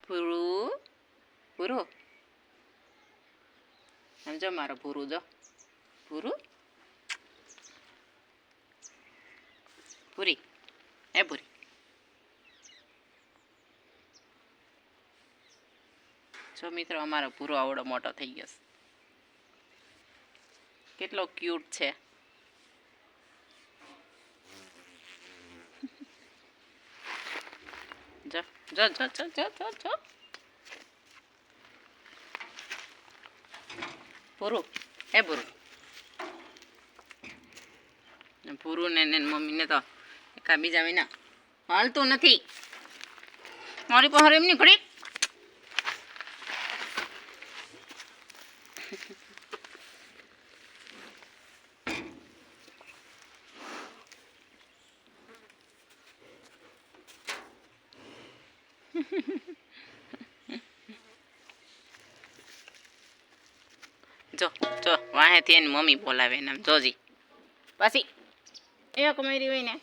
ભૂરું ભૂરું આમ જો મારો ભૂરું જો ભૂરું ભૂરી એ ભૂરી જો મિત્રો અમારો ભૂરો આવડો મોટો થઈ ગયો છે કેટલો ક્યુટ છે જો જો જો જો જો જો જો ભૂરું એ ભૂરું ભૂરું ને મમ્મીને તો એકા બીજા વિના હાલતું નથી મારી પાસે એમ નહીં ઘડી જો જો વાહેથી એની મમ્મી બોલાવે ને જોજી પાછી એ કમાઈ હોય ને